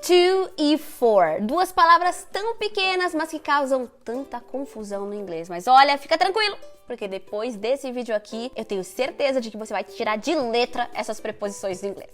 To e for. Duas palavras tão pequenas, mas que causam tanta confusão no inglês. Mas olha, fica tranquilo, porque depois desse vídeo aqui, eu tenho certeza de que você vai tirar de letra essas preposições do inglês.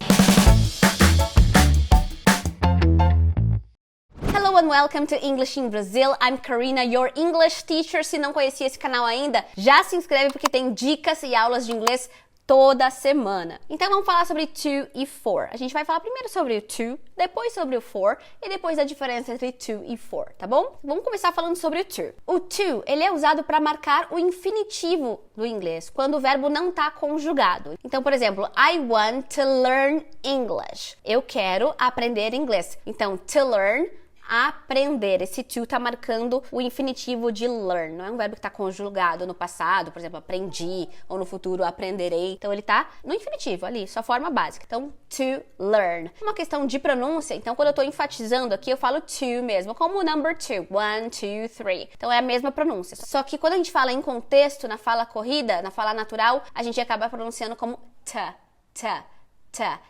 Hello and welcome to English in Brazil. I'm Karina, your English teacher. Se não conhecia esse canal ainda, já se inscreve porque tem dicas e aulas de inglês toda semana. Então vamos falar sobre to e for. A gente vai falar primeiro sobre o to, depois sobre o for e depois a diferença entre to e for, tá bom? Vamos começar falando sobre o to. O to, ele é usado para marcar o infinitivo do inglês, quando o verbo não está conjugado. Então, por exemplo, I want to learn English. Eu quero aprender inglês. Então, to learn, aprender. Esse to tá marcando o infinitivo de learn. Não é um verbo que tá conjugado no passado, por exemplo, aprendi, ou no futuro aprenderei. Então ele tá no infinitivo ali, sua forma básica. Então, to learn. Uma questão de pronúncia, então quando eu tô enfatizando aqui, eu falo to mesmo, como o number two. 1, 2, 3. Então é a mesma pronúncia. Só que quando a gente fala em contexto, na fala corrida, na fala natural, a gente acaba pronunciando como ta.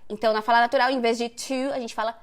Então na fala natural, em vez de to, a gente fala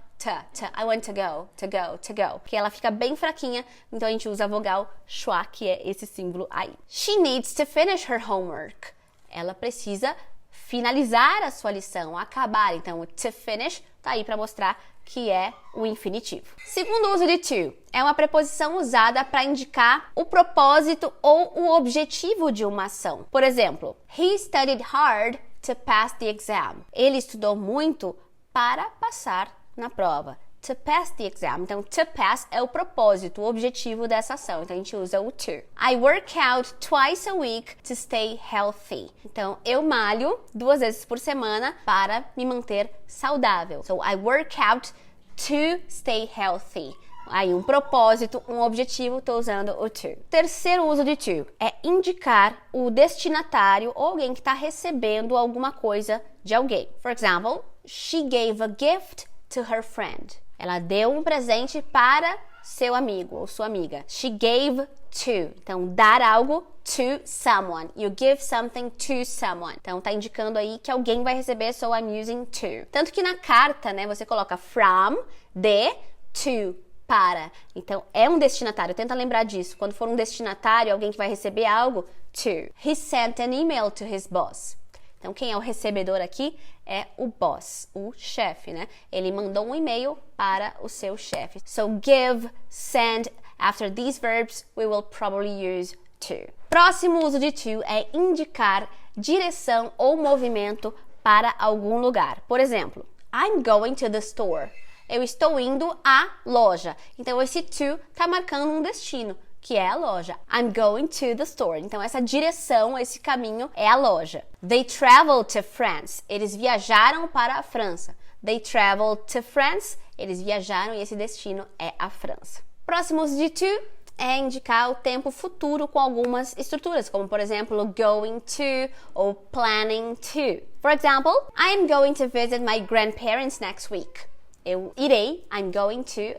I want to go. Porque ela fica bem fraquinha, então a gente usa a vogal schwa, que é esse símbolo aí. She needs to finish her homework. Ela precisa finalizar a sua lição, acabar. Então, to finish tá aí para mostrar que é o infinitivo. Segundo uso de to, é uma preposição usada para indicar o propósito ou o objetivo de uma ação. Por exemplo, he studied hard to pass the exam. Ele estudou muito para passar na prova. To pass the exam. Então, to pass é o propósito, o objetivo dessa ação. Então, a gente usa o to. I work out twice a week to stay healthy. Então, eu malho 2 vezes por semana para me manter saudável. So, I work out to stay healthy. Aí, um propósito, um objetivo, estou usando o to. Terceiro uso de to é indicar o destinatário ou alguém que está recebendo alguma coisa de alguém. For example, she gave a gift to her friend. Ela deu um presente para seu amigo ou sua amiga. She gave to. Então, dar algo to someone. You give something to someone. Então, tá indicando aí que alguém vai receber, so I'm using to. Tanto que na carta, né, você coloca from, de, to, para. Então, é um destinatário. Tenta lembrar disso. Quando for um destinatário, alguém que vai receber algo, to. He sent an email to his boss. Então, quem é o recebedor aqui é o boss, o chefe, né? Ele mandou um e-mail para o seu chefe. So, give, send, after these verbs, we will probably use to. Próximo uso de to é indicar direção ou movimento para algum lugar. Por exemplo, I'm going to the store. Eu estou indo à loja. Então, esse to tá marcando um destino, que é a loja. I'm going to the store. Então, essa direção, esse caminho é a loja. They traveled to France. Eles viajaram para a França. They traveled to France. Eles viajaram e esse destino é a França. Próximo uso de to é indicar o tempo futuro com algumas estruturas, como, por exemplo, going to ou planning to. For example, I'm going to visit my grandparents next week. Eu irei,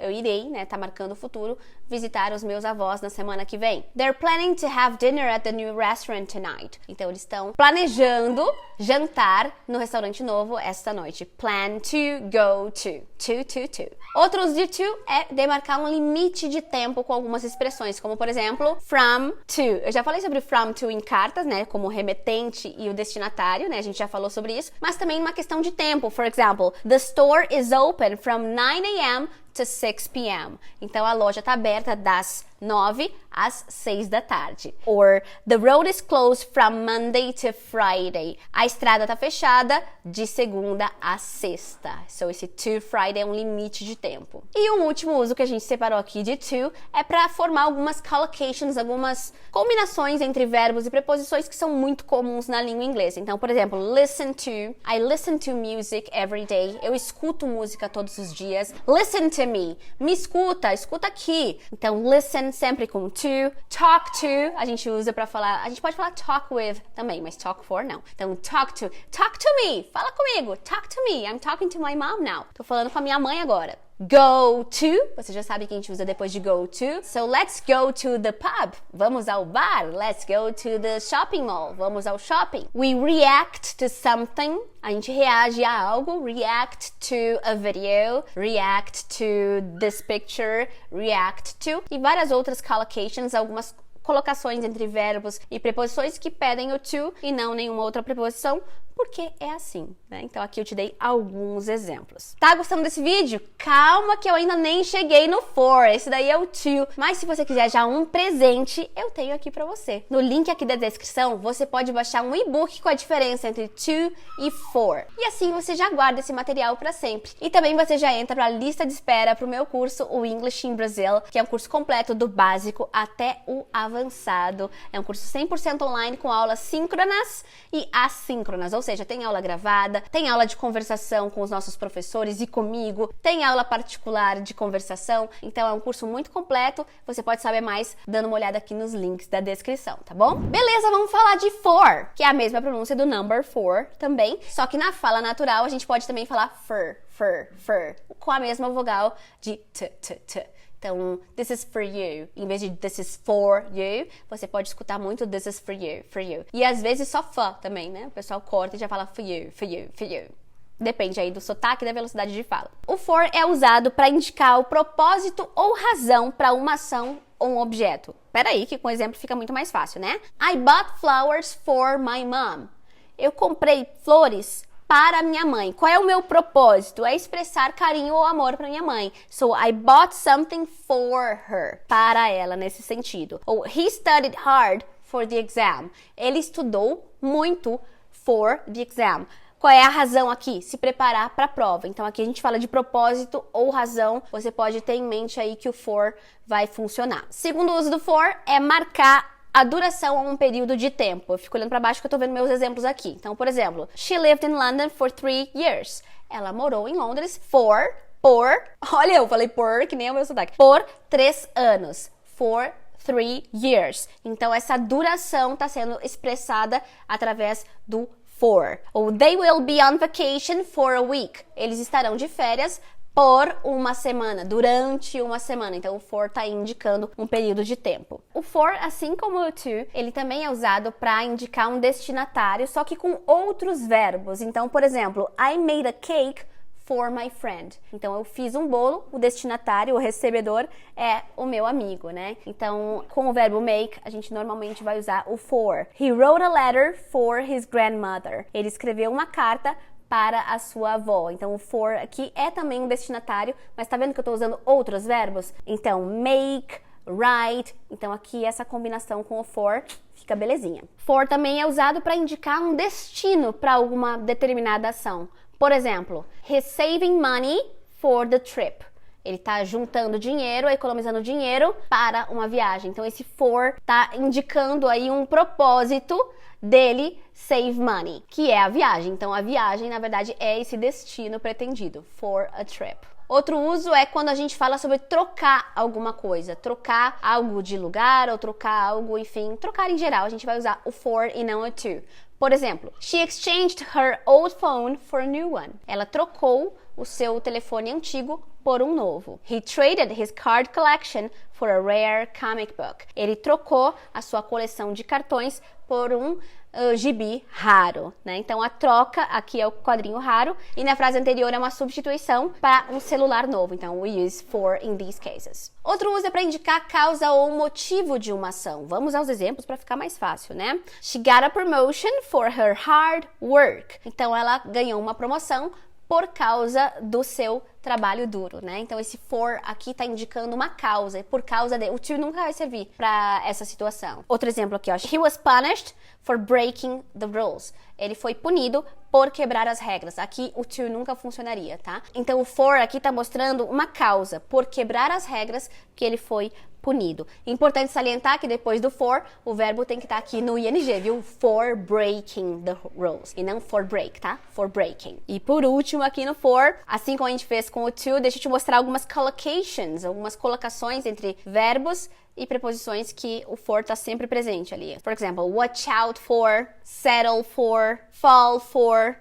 eu irei, né, tá marcando o futuro, visitar os meus avós na semana que vem. They're planning to have dinner at the new restaurant tonight. Então, eles estão planejando jantar no restaurante novo esta noite. Plan to, go to. To. Outro uso de to é demarcar um limite de tempo com algumas expressões, como, por exemplo, from to. Eu já falei sobre from to em cartas, né, como o remetente e o destinatário, né, a gente já falou sobre isso, mas também uma questão de tempo. For example, the store is open from 9 a.m. to 6 p.m. Então, a loja está aberta das 9 às 6 da tarde. Or, the road is closed from Monday to Friday. A estrada está fechada de segunda a sexta. So, esse to Friday é um limite de tempo. E o último uso que a gente separou aqui de to é para formar algumas collocations, algumas combinações entre verbos e preposições que são muito comuns na língua inglesa. Então, por exemplo, listen to. I listen to music every day. Eu escuto música todos os dias. Listen to me. Me escuta aqui. Então, listen sempre com to. Talk to, a gente usa pra falar, a gente pode falar talk with também, mas talk for não. Então, talk to me, fala comigo, talk to me, I'm talking to my mom now. Tô falando com a minha mãe agora. Go to, você já sabe que a gente usa depois de go to. So let's go to the pub. Vamos ao bar. Let's go to the shopping mall. Vamos ao shopping. We react to something. A gente reage a algo. React to a video. React to this picture. React to. E várias outras collocations, algumas colocações entre verbos e preposições que pedem o to e não nenhuma outra preposição, porque é assim, né? Então aqui eu te dei alguns exemplos. Tá gostando desse vídeo? Calma que eu ainda nem cheguei no for, esse daí é o to, mas se você quiser já um presente, eu tenho aqui pra você. No link aqui da descrição, você pode baixar um e-book com a diferença entre to e for. E assim você já guarda esse material pra sempre. E também você já entra pra lista de espera pro meu curso, o English in Brazil, que é um curso completo do básico até o avançado. É um curso 100% online com aulas síncronas e assíncronas, ou seja, tem aula gravada, tem aula de conversação com os nossos professores e comigo, tem aula particular de conversação, então é um curso muito completo, você pode saber mais dando uma olhada aqui nos links da descrição, tá bom? Beleza, vamos falar de for, que é a mesma pronúncia do number four também, só que na fala natural a gente pode também falar fur, com a mesma vogal de t. Então, this is for you. Em vez de this is for you, você pode escutar muito this is for you, for you. E às vezes só for também, né? O pessoal corta e já fala for you, for you, for you. Depende aí do sotaque e da velocidade de fala. O for é usado para indicar o propósito ou razão para uma ação ou um objeto. Peraí, que com exemplo fica muito mais fácil, né? I bought flowers for my mom. Eu comprei flores para minha mãe. Qual é o meu propósito? É expressar carinho ou amor para minha mãe. So, I bought something for her. Para ela, nesse sentido. Ou, he studied hard for the exam. Ele estudou muito for the exam. Qual é a razão aqui? Se preparar para a prova. Então, aqui a gente fala de propósito ou razão. Você pode ter em mente aí que o for vai funcionar. Segundo uso do for é marcar a duração a um período de tempo. Eu fico olhando para baixo que eu tô vendo meus exemplos aqui. Então, por exemplo, she lived in London for 3 years. Ela morou em Londres olha, eu falei por, que nem é o meu sotaque. Por 3 anos. For 3 years. Então, essa duração está sendo expressada através do for. Ou they will be on vacation for a week. Eles estarão de férias por uma semana, durante uma semana. Então, o for está indicando um período de tempo. O for, assim como o to, ele também é usado para indicar um destinatário, só que com outros verbos. Então, por exemplo, I made a cake for my friend. Então, eu fiz um bolo, o destinatário, o recebedor, é o meu amigo, né? Então, com o verbo make, a gente normalmente vai usar o for. He wrote a letter for his grandmother. Ele escreveu uma carta para a sua avó. Então, o for aqui é também um destinatário, mas tá vendo que eu tô usando outros verbos? Então, make, write. Então, aqui essa combinação com o for fica belezinha. For também é usado para indicar um destino para alguma determinada ação. Por exemplo, he's saving money for the trip. Ele tá juntando dinheiro, economizando dinheiro para uma viagem. Então, esse for tá indicando aí um propósito dele save money, que é a viagem. Então, a viagem, na verdade, é esse destino pretendido, for a trip. Outro uso é quando a gente fala sobre trocar alguma coisa, trocar algo de lugar ou trocar algo, enfim, trocar em geral. A gente vai usar o for e não o to. Por exemplo, she exchanged her old phone for a new one. Ela trocou o seu telefone antigo por um novo. He traded his card collection for a rare comic book. Ele trocou a sua coleção de cartões por um gibi raro, né? Então, a troca aqui é o quadrinho raro e na frase anterior é uma substituição para um celular novo. Então, we use for in these cases. Outro uso é para indicar a causa ou motivo de uma ação. Vamos aos exemplos para ficar mais fácil, né? She got a promotion for her hard work. Então, ela ganhou uma promoção por causa do seu trabalho duro, né? Então, esse for aqui tá indicando uma causa, e por causa de... O to nunca vai servir para essa situação. Outro exemplo aqui, ó. He was punished for breaking the rules. Ele foi punido por quebrar as regras. Aqui, o to nunca funcionaria, tá? Então, o for aqui tá mostrando uma causa, por quebrar as regras que ele foi punido. Importante salientar que depois do for, o verbo tem que estar aqui no ing, viu? For breaking the rules. E não for break, tá? For breaking. E por último, aqui no for, assim como a gente fez com o to, deixa eu te mostrar algumas collocations, algumas colocações entre verbos e preposições que o for tá sempre presente ali. For example, watch out for, settle for, fall for,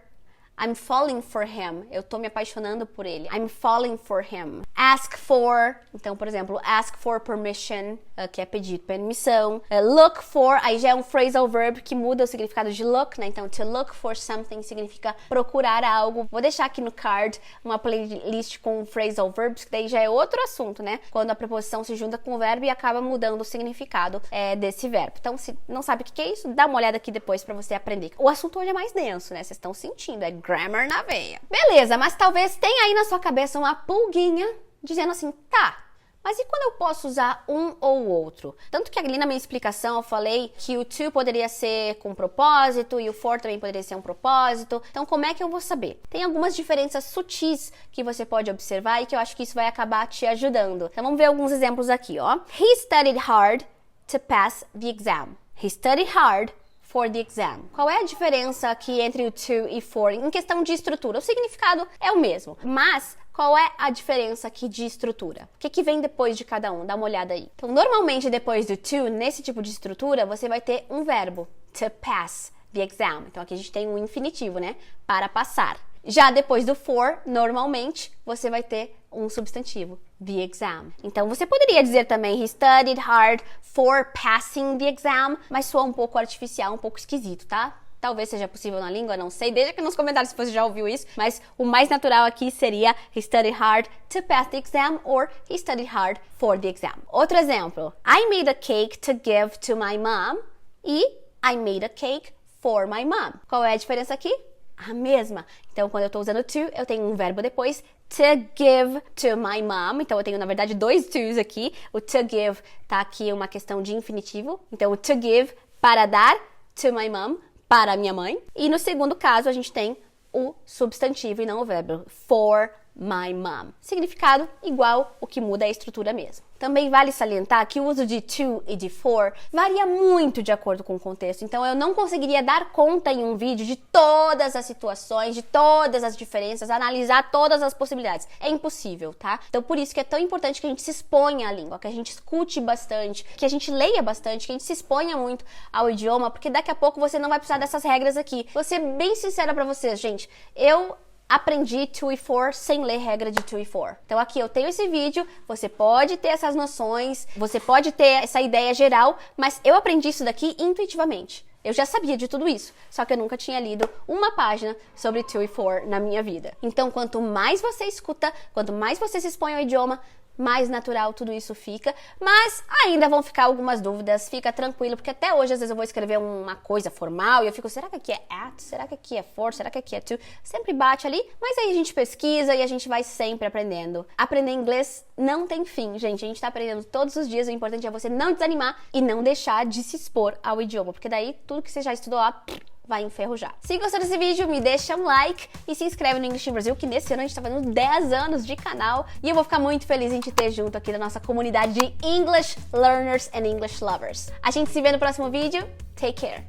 I'm falling for him. Eu tô me apaixonando por ele. I'm falling for him. Ask for. Então, por exemplo, ask for permission, que é pedir permissão. Look for, aí já é um phrasal verb que muda o significado de look, né? Então, to look for something significa procurar algo. Vou deixar aqui no card uma playlist com phrasal verbs, que daí já é outro assunto, né? Quando a preposição se junta com o verbo e acaba mudando o significado desse verbo. Então, se não sabe o que é isso, dá uma olhada aqui depois pra você aprender. O assunto hoje é mais denso, né? Vocês estão sentindo, é grammar na veia. Beleza, mas talvez tenha aí na sua cabeça uma pulguinha dizendo assim, tá, mas e quando eu posso usar um ou outro? Tanto que ali na minha explicação eu falei que o to poderia ser com propósito e o for também poderia ser um propósito. Então como é que eu vou saber? Tem algumas diferenças sutis que você pode observar e que eu acho que isso vai acabar te ajudando. Então vamos ver alguns exemplos aqui, ó. He studied hard to pass the exam. He studied hard for the exam. Qual é a diferença aqui entre o to e for em questão de estrutura? O significado é o mesmo, mas qual é a diferença aqui de estrutura? O que vem depois de cada um? Dá uma olhada aí. Então, normalmente depois do to, nesse tipo de estrutura, você vai ter um verbo, to pass the exam. Então, aqui a gente tem um infinitivo, né? Para passar. Já depois do for, normalmente, você vai ter um substantivo, the exam. Então, você poderia dizer também, he studied hard for passing the exam, mas soa um pouco artificial, um pouco esquisito, tá? Talvez seja possível na língua, não sei. Deixa aqui nos comentários se você já ouviu isso. Mas o mais natural aqui seria he studied hard to pass the exam or he studied hard for the exam. Outro exemplo. I made a cake to give to my mom e I made a cake for my mom. Qual é a diferença aqui? A mesma. Então, quando eu estou usando to, eu tenho um verbo depois, to give to my mom. Então, eu tenho, na verdade, dois tos aqui. O to give tá aqui uma questão de infinitivo. Então, o to give, para dar, to my mom, para a minha mãe. E no segundo caso, a gente tem o substantivo e não o verbo, for my mom. Significado igual, o que muda é a estrutura mesmo. Também vale salientar que o uso de to e de for varia muito de acordo com o contexto. Então, eu não conseguiria dar conta em um vídeo de todas as situações, de todas as diferenças, analisar todas as possibilidades. É impossível, tá? Então, por isso que é tão importante que a gente se exponha à língua, que a gente escute bastante, que a gente leia bastante, que a gente se exponha muito ao idioma, porque daqui a pouco você não vai precisar dessas regras aqui. Vou ser bem sincera pra vocês, gente. Eu aprendi to e for sem ler regra de to e for. Então aqui eu tenho esse vídeo, você pode ter essas noções, você pode ter essa ideia geral, mas eu aprendi isso daqui intuitivamente. Eu já sabia de tudo isso, só que eu nunca tinha lido uma página sobre to e for na minha vida. Então, quanto mais você escuta, quanto mais você se expõe ao idioma, mais natural tudo isso fica, mas ainda vão ficar algumas dúvidas, fica tranquilo, porque até hoje às vezes eu vou escrever uma coisa formal e eu fico, será que aqui é at? Será que aqui é for? Será que aqui é to? Sempre bate ali, mas aí a gente pesquisa e a gente vai sempre aprendendo. Aprender inglês não tem fim, gente, a gente tá aprendendo todos os dias, o importante é você não desanimar e não deixar de se expor ao idioma, porque daí tudo que você já estudou lá vai enferrujar. Se gostou desse vídeo, me deixa um like e se inscreve no English in Brasil, que nesse ano a gente tá fazendo 10 anos de canal e eu vou ficar muito feliz em te ter junto aqui na nossa comunidade de English Learners and English Lovers. A gente se vê no próximo vídeo. Take care!